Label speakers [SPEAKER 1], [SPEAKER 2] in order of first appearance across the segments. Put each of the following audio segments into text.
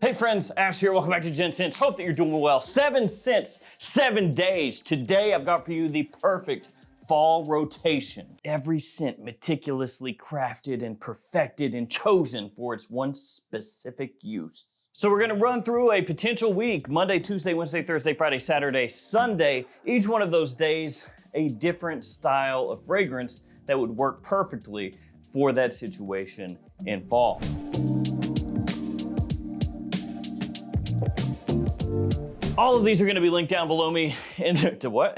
[SPEAKER 1] Hey friends, Ash here. Welcome back to Gents. Hope that you're doing well. 7 scents, 7 days. Today I've got for you the perfect fall rotation. Every scent meticulously crafted and perfected and chosen for its one specific use. So we're gonna run through a potential week, Monday, Tuesday, Wednesday, Thursday, Friday, Saturday, Sunday. Each one of those days, a different style of fragrance that would work perfectly for that situation in fall. All of these are gonna be linked down below me to what?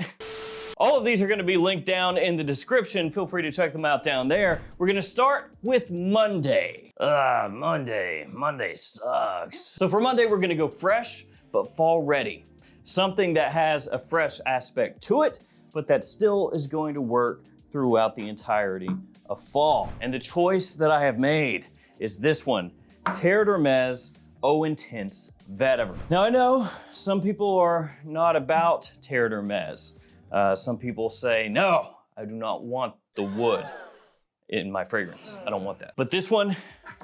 [SPEAKER 1] All of these are gonna be linked down in the description. Feel free to check them out down there. We're gonna start with Monday. Monday sucks. So for Monday, we're gonna go fresh, but fall ready. Something that has a fresh aspect to it, but that still is going to work throughout the entirety of fall. And the choice that I have made is this one, Terre d'Hermes Eau Intense Vetiver. Now I know some people are not about Terre d'Hermes. Some people say, no, I do not want the wood in my fragrance. I don't want that. But this one,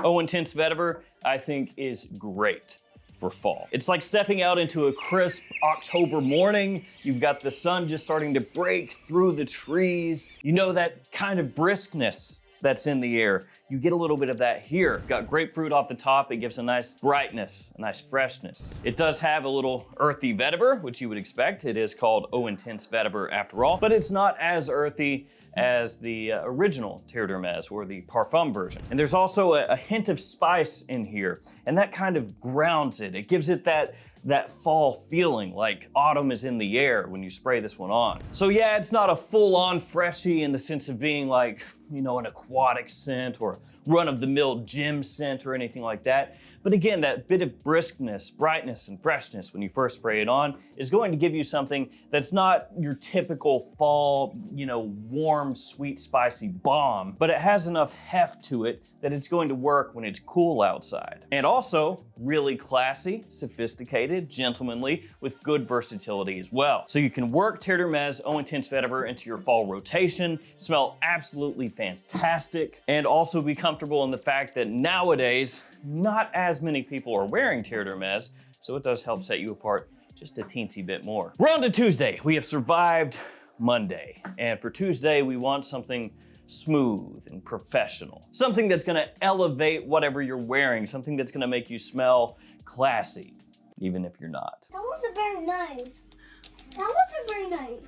[SPEAKER 1] Eau Intense Vetiver, I think is great for fall. It's like stepping out into a crisp October morning. You've got the sun just starting to break through the trees. You know that kind of briskness that's in the air. You get a little bit of that here. Got grapefruit off the top. It gives a nice brightness, a nice freshness. It does have a little earthy vetiver, which you would expect. It is called Eau Intense Vetiver after all, but it's not as earthy as the original Terre d'Hermes or the Parfum version. And there's also a hint of spice in here, and that kind of grounds it. It gives it that fall feeling, like autumn is in the air when you spray this one on. So yeah, it's not a full-on freshie in the sense of being like, you know, an aquatic scent or run-of-the-mill gym scent or anything like that. But again, that bit of briskness, brightness, and freshness when you first spray it on is going to give you something that's not your typical fall, you know, warm, sweet, spicy bomb, but it has enough heft to it that it's going to work when it's cool outside. And also, really classy, sophisticated, gentlemanly, with good versatility as well. So you can work Terre d'Hermes Eau Intense Vetiver into your fall rotation, smell absolutely fantastic, and also be comfortable in the fact that nowadays, not as many people are wearing Terre d'Hermes, so it does help set you apart just a teensy bit more. We're on to Tuesday. We have survived Monday, and for Tuesday, we want something smooth and professional. Something that's gonna elevate whatever you're wearing, something that's gonna make you smell classy, even if you're not.
[SPEAKER 2] That wasn't very nice. That wasn't very nice.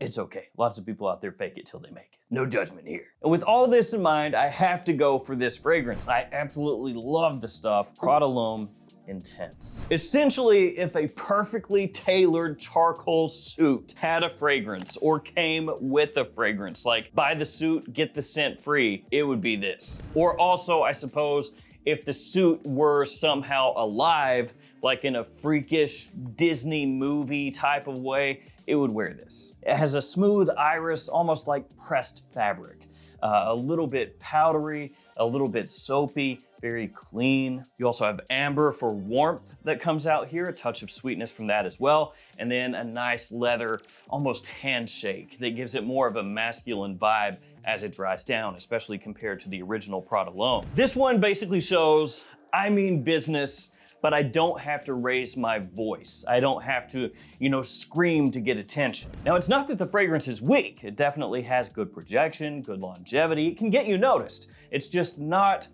[SPEAKER 1] It's okay. Lots of people out there fake it till they make it. No judgment here. And with all this in mind, I have to go for this fragrance. I absolutely love the stuff, Prada L'Homme Intense. Essentially, if a perfectly tailored charcoal suit had a fragrance or came with a fragrance, like buy the suit, get the scent free, it would be this. Or also, I suppose, if the suit were somehow alive, like in a freakish Disney movie type of way, it would wear this. It has a smooth iris, almost like pressed fabric. A little bit powdery, a little bit soapy, very clean. You also have amber for warmth that comes out here, a touch of sweetness from that as well, and then a nice leather, almost handshake that gives it more of a masculine vibe as it dries down, especially compared to the original Prada L'Homme. This one basically shows, I mean business, but I don't have to raise my voice. I don't have to, you know, scream to get attention. Now, it's not that the fragrance is weak. It definitely has good projection, good longevity. It can get you noticed. It's just not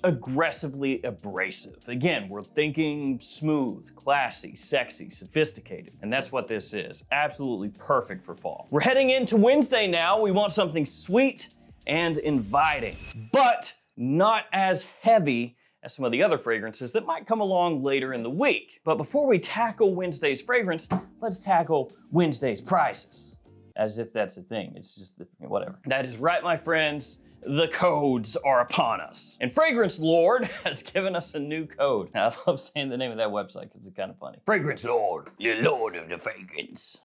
[SPEAKER 1] aggressively abrasive. Again, we're thinking smooth, classy, sexy, sophisticated, and that's what this is. Absolutely perfect for fall. We're heading into Wednesday now. We want something sweet and inviting, but not as heavy as some of the other fragrances that might come along later in the week. But before we tackle Wednesday's fragrance, let's tackle Wednesday's prices. As if that's a thing, it's just whatever. That is right, my friends. The codes are upon us. And Fragrance Lord has given us a new code. Now, I love saying the name of that website because it's kind of funny. Fragrance Lord, the Lord of the Fragrance.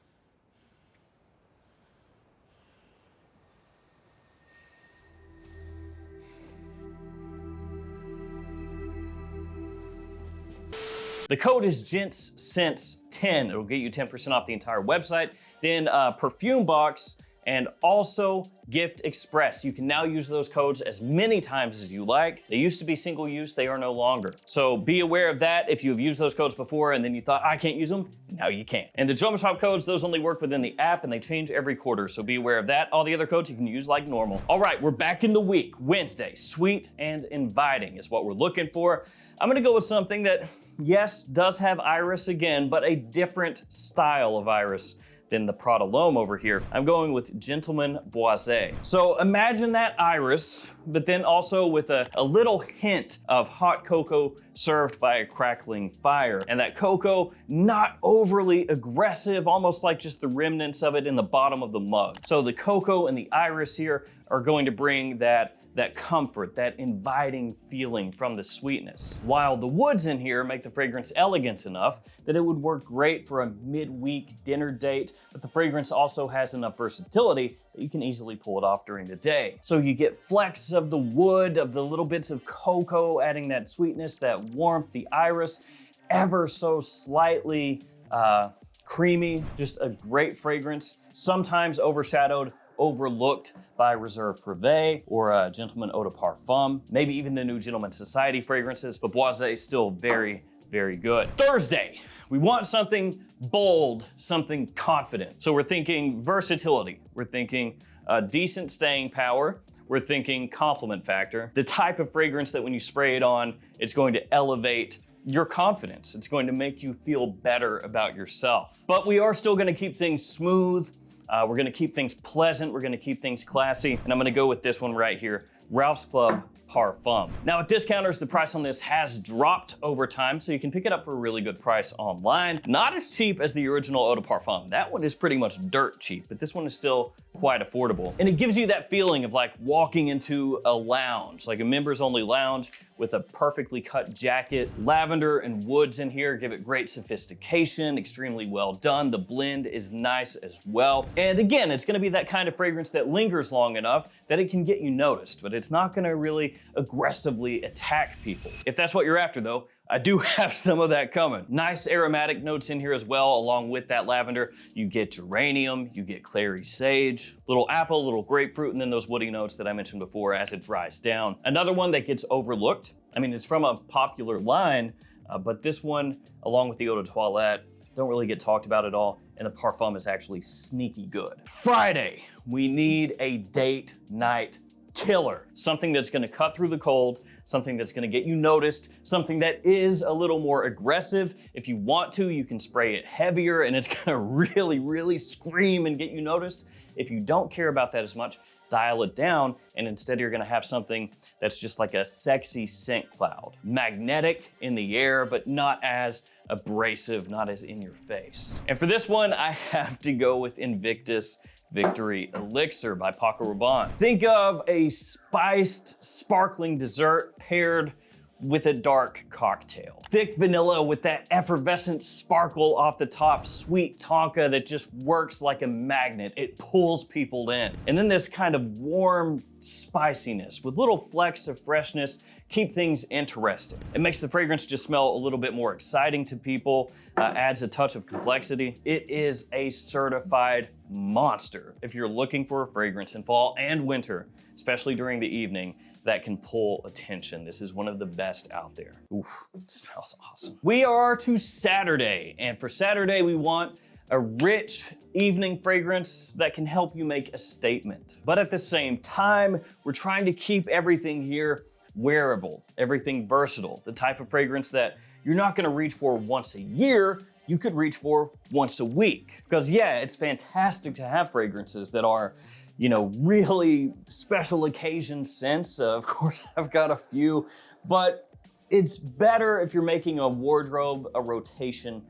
[SPEAKER 1] The code is Gents Scents 10. It'll get you 10% off the entire website. Then Perfume Box and also Gift Express. You can now use those codes as many times as you like. They used to be single use, they are no longer. So be aware of that if you've used those codes before and then you thought, I can't use them, now you can. And the JOMASHOP codes, those only work within the app and they change every quarter, so be aware of that. All the other codes you can use like normal. All right, we're back in the week. Wednesday, sweet and inviting is what we're looking for. I'm gonna go with something that, yes, does have iris again, but a different style of iris than the Prada L'Homme over here. I'm going with Gentleman Boisé. So imagine that iris, but then also with a little hint of hot cocoa served by a crackling fire. And that cocoa, not overly aggressive, almost like just the remnants of it in the bottom of the mug. So the cocoa and the iris here are going to bring that comfort, that inviting feeling from the sweetness. While the woods in here make the fragrance elegant enough that it would work great for a midweek dinner date, but the fragrance also has enough versatility that you can easily pull it off during the day. So you get flecks of the wood, of the little bits of cocoa, adding that sweetness, that warmth, the iris, ever so slightly creamy, just a great fragrance, sometimes overshadowed, overlooked by Reserve Privé or Gentleman Eau de Parfum, maybe even the new Gentleman Society fragrances, but Boisé is still very, very good. Thursday, we want something bold, something confident. So we're thinking versatility, we're thinking decent staying power, we're thinking compliment factor, the type of fragrance that when you spray it on, it's going to elevate your confidence. It's going to make you feel better about yourself. But we are still gonna keep things smooth. We're gonna keep things pleasant. We're gonna keep things classy. And I'm gonna go with this one right here, Ralph's Club Parfum. Now at discounters, the price on this has dropped over time, so you can pick it up for a really good price online. Not as cheap as the original Eau de Parfum. That one is pretty much dirt cheap, but this one is still quite affordable. And it gives you that feeling of like walking into a lounge, like a members only lounge with a perfectly cut jacket. Lavender and woods in here give it great sophistication, extremely well done. The blend is nice as well. And again, it's gonna be that kind of fragrance that lingers long enough that it can get you noticed, but it's not gonna really aggressively attack people. If that's what you're after though, I do have some of that coming. Nice aromatic notes in here as well, along with that lavender. You get geranium, you get clary sage, little apple, little grapefruit, and then those woody notes that I mentioned before as it dries down. Another one that gets overlooked, I mean, it's from a popular line, but this one, along with the Eau de Toilette, don't really get talked about at all, and the Parfum is actually sneaky good. Friday, we need a date night killer. Something that's gonna cut through the cold, something that's gonna get you noticed, something that is a little more aggressive. If you want to, you can spray it heavier and it's gonna really, really scream and get you noticed. If you don't care about that as much, dial it down, and instead you're gonna have something that's just like a sexy scent cloud. Magnetic in the air, but not as abrasive, not as in your face. And for this one, I have to go with Invictus Victory Elixir by Paco Rabanne. Think of a spiced, sparkling dessert paired with a dark cocktail. Thick vanilla with that effervescent sparkle off the top, sweet tonka that just works like a magnet. It pulls people in. And then this kind of warm spiciness with little flecks of freshness keep things interesting. It makes the fragrance just smell a little bit more exciting to people, adds a touch of complexity. It is a certified monster if you're looking for a fragrance in fall and winter, especially during the evening, that can pull attention. This is one of the best out there. Oof, it smells awesome. We are to Saturday, and for Saturday, we want a rich evening fragrance that can help you make a statement. But at the same time, we're trying to keep everything here wearable, everything versatile, the type of fragrance that you're not gonna reach for once a year, you could reach for once a week. Because yeah, it's fantastic to have fragrances that are, you know, really special occasion scents. Of course, I've got a few, but it's better if you're making a wardrobe, a rotation,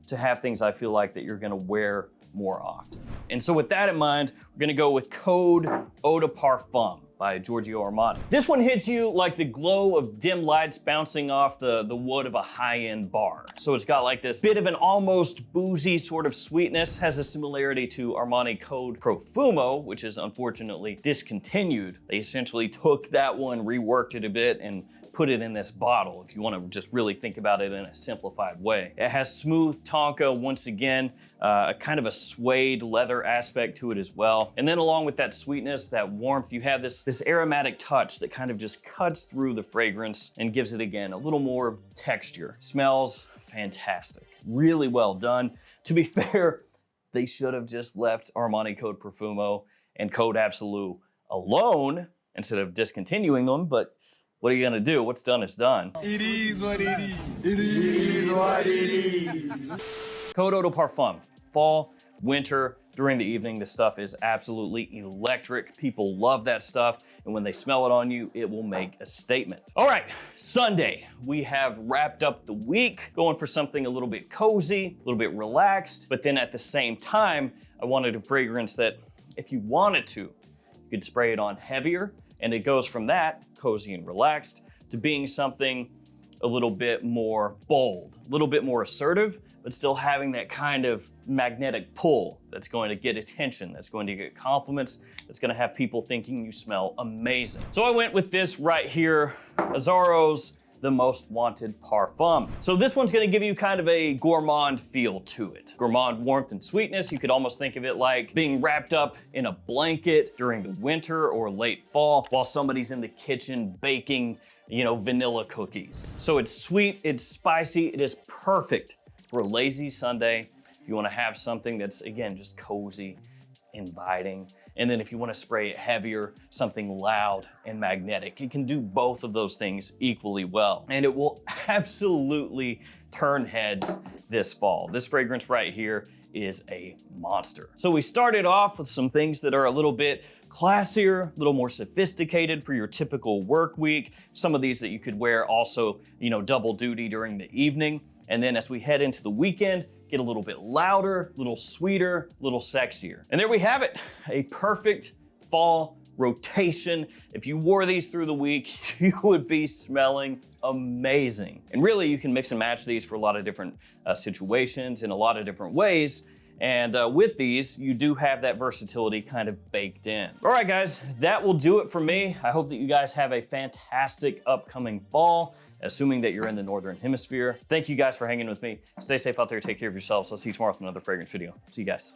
[SPEAKER 1] to have things I feel like that you're gonna wear more often. And so with that in mind, we're gonna go with Code Eau de Parfum by Giorgio Armani. This one hits you like the glow of dim lights bouncing off the wood of a high-end bar. So it's got like this bit of an almost boozy sort of sweetness, has a similarity to Armani Code Profumo, which is unfortunately discontinued. They essentially took that one, reworked it a bit, and put it in this bottle if you want to just really think about it in a simplified way. It has smooth tonka once again, kind of a suede leather aspect to it as well. And then along with that sweetness, that warmth, you have this aromatic touch that kind of just cuts through the fragrance and gives it, again, a little more texture. Smells fantastic. Really well done. To be fair, they should have just left Armani Code Profumo and Code Absolute alone instead of discontinuing them, but what are you gonna do? What's done is done.
[SPEAKER 3] It is what it is. It is what it is.
[SPEAKER 1] Code Eau de Parfum. Fall, winter, during the evening, this stuff is absolutely electric. People love that stuff, and when they smell it on you, it will make a statement. All right, Sunday, we have wrapped up the week, going for something a little bit cozy, a little bit relaxed, but then at the same time, I wanted a fragrance that, if you wanted to, you could spray it on heavier, and it goes from that, cozy and relaxed, to being something a little bit more bold, a little bit more assertive, but still having that kind of magnetic pull that's going to get attention, that's going to get compliments, that's going to have people thinking you smell amazing. So I went with this right here, Azzaro's The Most Wanted Parfum. So this one's going to give you kind of a gourmand feel to it. Gourmand warmth and sweetness. You could almost think of it like being wrapped up in a blanket during the winter or late fall while somebody's in the kitchen baking, you know, vanilla cookies. So it's sweet, it's spicy, it is perfect for a lazy Sunday. If you want to have something that's, again, just cozy, inviting. And then if you want to spray it heavier, something loud and magnetic. It can do both of those things equally well. And it will absolutely turn heads this fall. This fragrance right here is a monster. So we started off with some things that are a little bit classier, a little more sophisticated for your typical work week. Some of these that you could wear also, you know, double duty during the evening. And then as we head into the weekend, get a little bit louder, a little sweeter, a little sexier. And there we have it, a perfect fall rotation. If you wore these through the week, you would be smelling amazing. And really, you can mix and match these for a lot of different situations in a lot of different ways. And with these, you do have that versatility kind of baked in. All right, guys, that will do it for me. I hope that you guys have a fantastic upcoming fall, assuming that you're in the Northern Hemisphere. Thank you guys for hanging with me. Stay safe out there, take care of yourselves. I'll see you tomorrow with another fragrance video. See you guys.